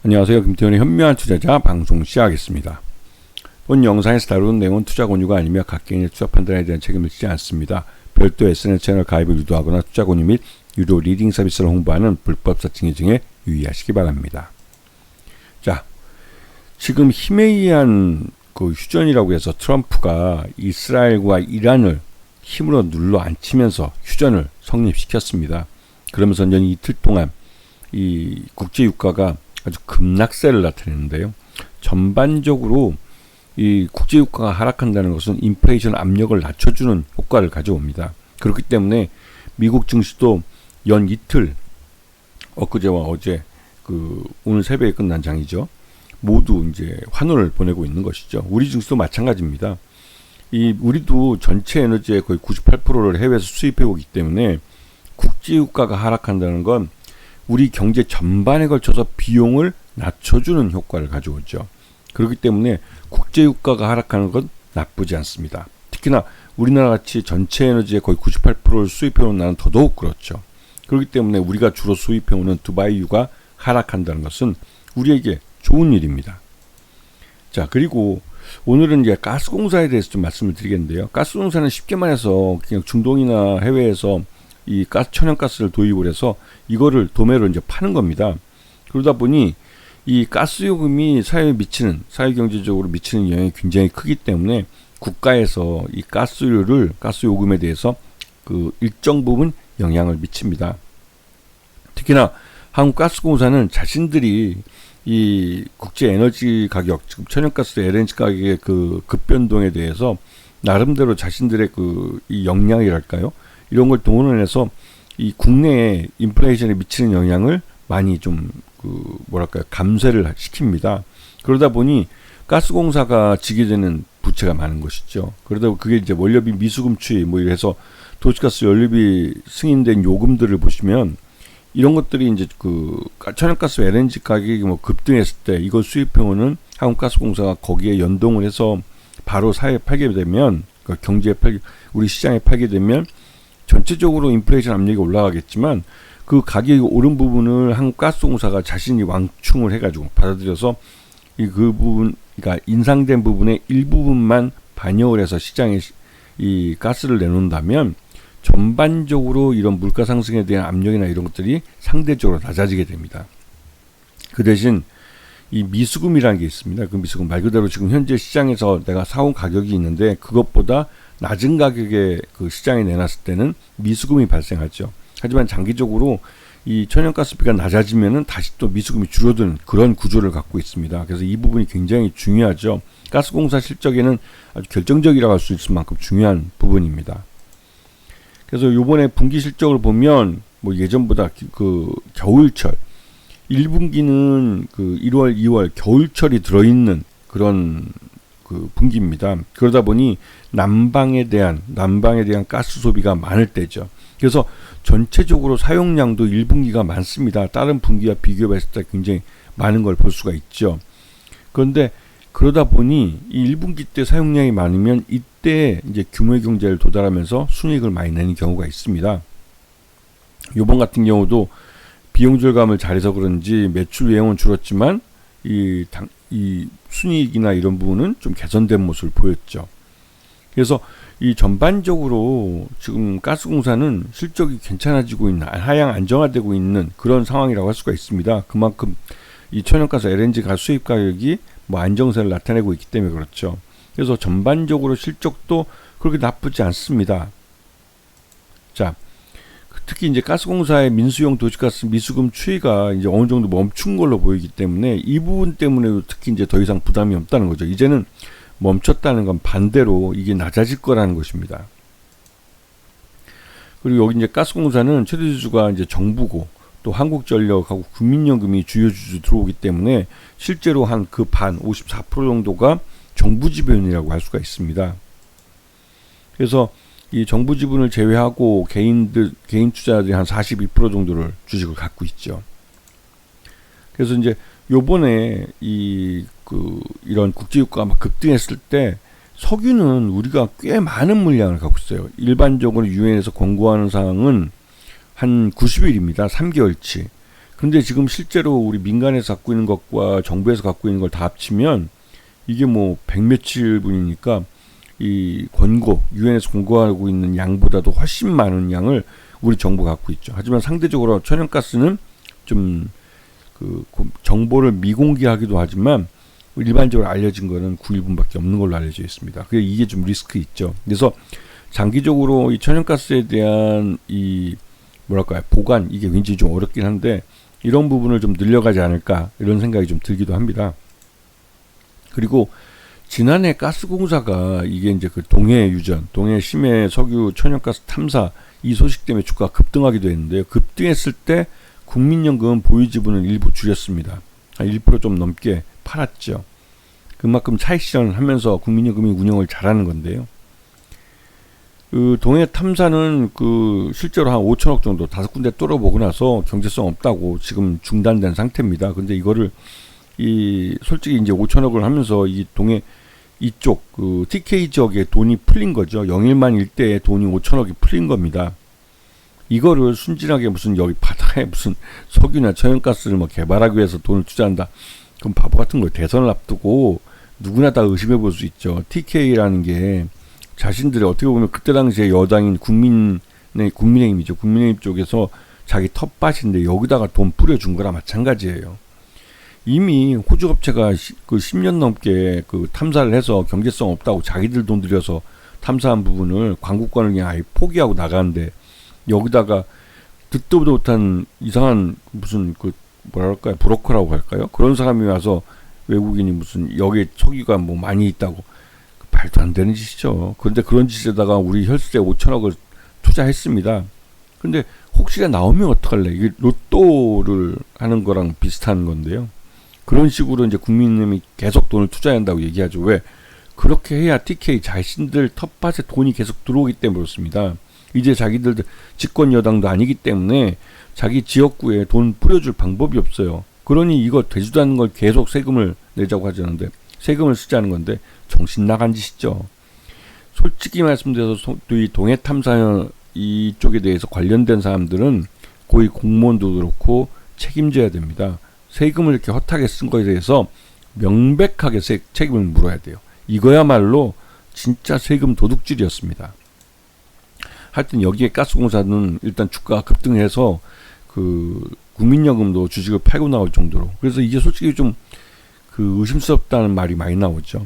안녕하세요. 김태현의 현명한 투자자 방송 시작하겠습니다. 본 영상에서 다루는 내용은 투자 권유가 아니며 각 개인의 투자 판단에 대한 책임을 지지 않습니다. 별도 SNS 채널 가입을 유도하거나 투자 권유 및 유료 리딩 서비스를 홍보하는 불법 사칭 등에 유의하시기 바랍니다. 자, 지금 힘에 의한 그 휴전이라고 해서 트럼프가 이스라엘과 이란을 힘으로 눌러 앉히면서 휴전을 성립시켰습니다. 그러면서 연 이틀 동안 이 국제 유가가 아주 급락세를 나타내는데요. 전반적으로 이 국제 유가가 하락한다는 것은 인플레이션 압력을 낮춰주는 효과를 가져옵니다. 그렇기 때문에 미국 증시도 연 이틀 엊그제와 어제 오늘 새벽에 끝난 장이죠. 모두 이제 환호를 보내고 있는 것이죠. 우리 증시도 마찬가지입니다. 우리도 전체 에너지의 거의 98%를 해외에서 수입해 오기 때문에 국제 유가가 하락한다는 건 우리 경제 전반에 걸쳐서 비용을 낮춰주는 효과를 가져오죠. 그렇기 때문에 국제 유가가 하락하는 건 나쁘지 않습니다. 특히나 우리나라 같이 전체 에너지의 거의 98%를 수입해오는 나라는 더더욱 그렇죠. 그렇기 때문에 우리가 주로 수입해오는 두바이유가 하락한다는 것은 우리에게 좋은 일입니다. 자, 그리고 오늘은 이제 가스공사에 대해서 좀 말씀을 드리겠는데요. 가스공사는 쉽게 말해서 그냥 중동이나 해외에서 이 천연가스를 도입을 해서 이거를 도매로 이제 파는 겁니다. 그러다 보니 이 가스 요금이 사회 경제적으로 미치는 영향이 굉장히 크기 때문에 국가에서 이 가스 요금에 대해서 그 일정 부분 영향을 미칩니다. 특히나 한국가스공사는 자신들이 이 국제 에너지 가격, 지금 천연가스 LNG 가격의 그 급변동에 대해서 나름대로 자신들의 이 역량이랄까요? 이런 걸 동원해서 이 국내에 인플레이션에 미치는 영향을 많이 좀 감쇄를 시킵니다. 그러다 보니 가스공사가 지게 되는 부채가 많은 것이죠. 그러다 그게 이제 원료비 미수금 추이 이래서 도시가스 연료비 승인된 요금들을 보시면 이런 것들이 이제 천연가스 LNG 가격이 급등했을 때 이걸 수입해오는 한국가스공사가 거기에 연동을 해서 바로 사회에 팔게 되면 경제에 우리 시장에 팔게 되면 전체적으로 인플레이션 압력이 올라가겠지만 그 가격이 오른 부분을 한국가스공사가 자신이 왕충을 해가지고 받아들여서 그 부분, 그러니까 인상된 부분의 일부분만 반영을 해서 시장에 이 가스를 내놓는다면 전반적으로 이런 물가 상승에 대한 압력이나 이런 것들이 상대적으로 낮아지게 됩니다. 그 대신 이 미수금이라는 게 있습니다. 그 미수금 말 그대로 지금 현재 시장에서 내가 사온 가격이 있는데 그것보다 낮은 가격에 시장에 내놨을 때는 미수금이 발생하죠. 하지만 장기적으로 이 천연가스비가 낮아지면은 다시 또 미수금이 줄어드는 그런 구조를 갖고 있습니다. 그래서 이 부분이 굉장히 중요하죠. 가스공사 실적에는 아주 결정적이라고 할 수 있을 만큼 중요한 부분입니다. 그래서 요번에 분기 실적을 보면 예전보다 겨울철 1분기는 1월, 2월 겨울철이 들어있는 그런 분기입니다. 그러다 보니 난방에 대한 가스 소비가 많을 때죠. 그래서 전체적으로 사용량도 1분기가 많습니다. 다른 분기와 비교했을 때 굉장히 많은 걸 볼 수가 있죠. 그런데 그러다 보니 이 1분기 때 사용량이 많으면 이때 이제 규모의 경제를 도달하면서 순이익을 많이 내는 경우가 있습니다. 요번 같은 경우도 비용 절감을 잘해서 그런지 매출 외형은 줄었지만 이 순이익이나 이런 부분은 좀 개선된 모습을 보였죠. 그래서 이 전반적으로 지금 가스공사는 실적이 괜찮아지고 있는, 하향 안정화되고 있는 그런 상황이라고 할 수가 있습니다. 그만큼 이 천연가스 LNG 가스 수입 가격이 안정세를 나타내고 있기 때문에 그렇죠. 그래서 전반적으로 실적도 그렇게 나쁘지 않습니다. 자, 특히 이제 가스공사의 민수용 도시가스 미수금 추이가 이제 어느 정도 멈춘 걸로 보이기 때문에 이 부분 때문에도 특히 이제 더 이상 부담이 없다는 거죠. 이제는 멈췄다는 건 반대로 이게 낮아질 거라는 것입니다. 그리고 여기 이제 가스공사는 최대 주주가 이제 정부고 또 한국전력하고 국민연금이 주요 주주 들어오기 때문에 실제로 한 54% 정도가 정부 지분이라고 할 수가 있습니다. 그래서 이 정부 지분을 제외하고 개인 투자자들이 한 42% 정도를 주식을 갖고 있죠. 그래서 이제 요번에 이런 국제유가가 막 급등했을 때 석유는 우리가 꽤 많은 물량을 갖고 있어요. 일반적으로 유엔에서 권고하는 사항은 한 90일입니다. 3개월치. 근데 지금 실제로 우리 민간에서 갖고 있는 것과 정부에서 갖고 있는 걸 다 합치면 이게 뭐 100며칠 분이니까 이 권고, 유엔에서 권고하고 있는 양보다도 훨씬 많은 양을 우리 정부가 갖고 있죠. 하지만 상대적으로 천연가스는 좀 그 정보를 미공개하기도 하지만 일반적으로 알려진 거는 9일분밖에 없는 걸로 알려져 있습니다. 그게 이게 좀 리스크 있죠. 그래서 장기적으로 이 천연가스에 대한 이 뭐랄까요, 보관, 이게 굉장히 좀 어렵긴 한데 이런 부분을 좀 늘려가지 않을까 이런 생각이 좀 들기도 합니다. 그리고 지난해 가스공사가 이게 이제 그 동해 유전, 동해 심해 석유 천연가스 탐사 이 소식 때문에 주가가 급등하기도 했는데요. 급등했을 때 국민연금 보유 지분을 일부 줄였습니다. 1% 좀 넘게 팔았죠. 그만큼 차익 실현을 하면서 국민연금이 운영을 잘하는 건데요. 그 동해 탐사는 그 실제로 한 5천억 정도 5군데 뚫어보고 나서 경제성 없다고 지금 중단된 상태입니다. 근데 이거를 솔직히 이제 5천억을 하면서 이 동해 이쪽 그 TK 지역에 돈이 풀린 거죠. 영일만 일대에 돈이 5천억이 풀린 겁니다. 이거를 순진하게 무슨 여기 바다에 무슨 석유나 천연가스를 뭐 개발하기 위해서 돈을 투자한다. 그럼 바보 같은 거. 대선을 앞두고 누구나 다 의심해 볼 수 있죠. TK라는 게 자신들이 어떻게 보면 그때 당시에 여당인 국민의힘이죠. 국민의힘 쪽에서 자기 텃밭인데 여기다가 돈 뿌려준 거랑 마찬가지예요. 이미 호주 업체가 그 10년 넘게 그 탐사를 해서 경제성 없다고 자기들 돈 들여서 탐사한 부분을 광고권을 그냥 아예 포기하고 나가는데 여기다가 듣도 못한 이상한 무슨 그 뭐랄까요, 브로커라고 할까요? 그런 사람이 와서 외국인이 무슨 여기 석유가 뭐 많이 있다고, 말도 안 되는 짓이죠. 그런데 그런 짓에다가 우리 혈세 5천억을 투자했습니다. 근데 혹시나 나오면 어떡할래? 이게 로또를 하는 거랑 비슷한 건데요. 그런 식으로 이제 국민님이 계속 돈을 투자해야 한다고 얘기하죠. 왜? 그렇게 해야 TK 자신들 텃밭에 돈이 계속 들어오기 때문에 그렇습니다. 이제 자기들 집권 여당도 아니기 때문에 자기 지역구에 돈 뿌려줄 방법이 없어요. 그러니 이거 되지도 않는 걸 계속 세금을 내자고 하자는데, 세금을 쓰자는 건데 정신 나간 짓이죠. 솔직히 말씀드려서 이 동해 탐사 이쪽에 대해서 관련된 사람들은 고위 공무원도 그렇고 책임져야 됩니다. 세금을 이렇게 허탈하게 쓴 거에 대해서 명백하게 책임을 물어야 돼요. 이거야말로 진짜 세금 도둑질이었습니다. 하여튼 여기에 가스공사는 일단 주가가 급등해서 그 국민연금도 주식을 팔고 나올 정도로, 그래서 이게 솔직히 좀 그 의심스럽다는 말이 많이 나오죠.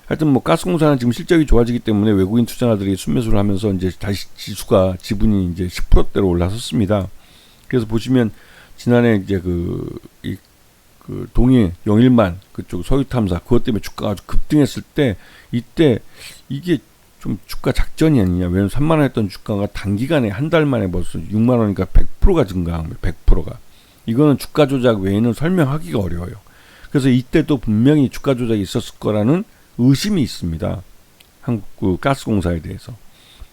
하여튼 뭐 가스공사는 지금 실적이 좋아지기 때문에 외국인 투자자들이 순매수를 하면서 이제 다시 지분이 이제 10%대로 올라섰습니다. 그래서 보시면 지난해 이제 그 동해 영일만 그쪽 석유 탐사 그것 때문에 주가가 아주 급등했을 때, 이때 이게 좀 주가 작전이 아니냐. 왜냐면 3만 원 했던 주가가 단기간에 한 달 만에 벌써 6만 원이니까 100%가 증가한 거예요. 100%가. 이거는 주가 조작 외에는 설명하기가 어려워요. 그래서 이때도 분명히 주가 조작이 있었을 거라는 의심이 있습니다. 한국 그 가스공사에 대해서.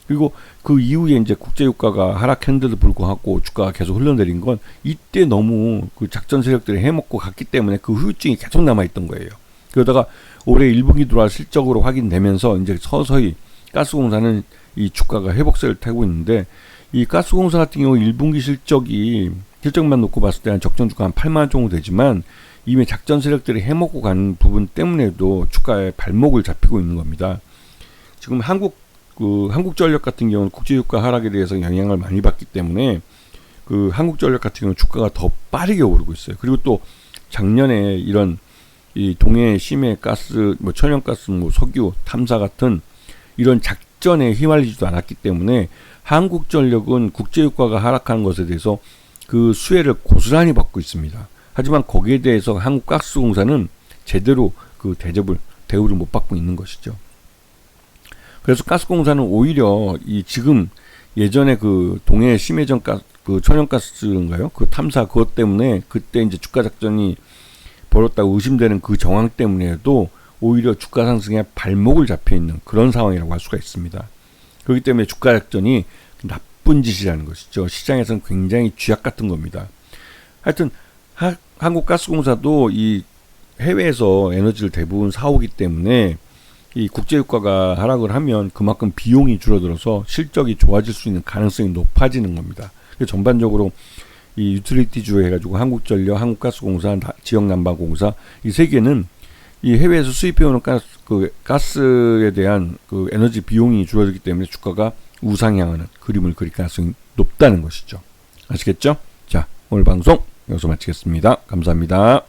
그리고 그 이후에 이제 국제유가가 하락했는데도 불구하고 주가가 계속 흘러내린 건 이때 너무 그 작전 세력들이 해먹고 갔기 때문에 그 후유증이 계속 남아있던 거예요. 그러다가 올해 1분기 들어와 실적으로 확인되면서 이제 서서히 가스공사는 이 주가가 회복세를 타고 있는데, 이 가스공사 같은 경우 1분기 실적만 놓고 봤을 때 한 적정주가 한 8만 원 정도 되지만 이미 작전 세력들이 해먹고 가는 부분 때문에도 주가에 발목을 잡히고 있는 겁니다. 지금 한국전력 같은 경우는 국제유가 하락에 대해서 영향을 많이 받기 때문에 그 한국전력 같은 경우는 주가가 더 빠르게 오르고 있어요. 그리고 또 작년에 이런 이 동해 심해 가스, 뭐 천연가스, 뭐 석유 탐사 같은 이런 작전에 휘말리지도 않았기 때문에 한국전력은 국제유가가 하락하는 것에 대해서 그 수혜를 고스란히 받고 있습니다. 하지만 거기에 대해서 한국가스공사는 제대로 그 대우를 못 받고 있는 것이죠. 그래서 가스공사는 오히려 이 지금 예전에 그 동해 심해전 그 천연가스인가요? 그 탐사 그것 때문에 그때 이제 주가 작전이 벌었다고 의심되는 그 정황 때문에도 오히려 주가 상승에 발목을 잡혀 있는 그런 상황이라고 할 수가 있습니다. 그렇기 때문에 주가 작전이 나쁜 짓이라는 것이죠. 시장에서는 굉장히 쥐약 같은 겁니다. 하여튼 한국가스공사도 이 해외에서 에너지를 대부분 사오기 때문에 이 국제유가가 하락을 하면 그만큼 비용이 줄어들어서 실적이 좋아질 수 있는 가능성이 높아지는 겁니다. 전반적으로 이 유틸리티주로 해가지고 한국전력, 한국가스공사, 지역난방공사 이 세 개는 이 해외에서 수입해오는 가스에 대한 그 에너지 비용이 줄어들기 때문에 주가가 우상향하는 그림을 그릴 가능성이 높다는 것이죠. 아시겠죠? 자, 오늘 방송 여기서 마치겠습니다. 감사합니다.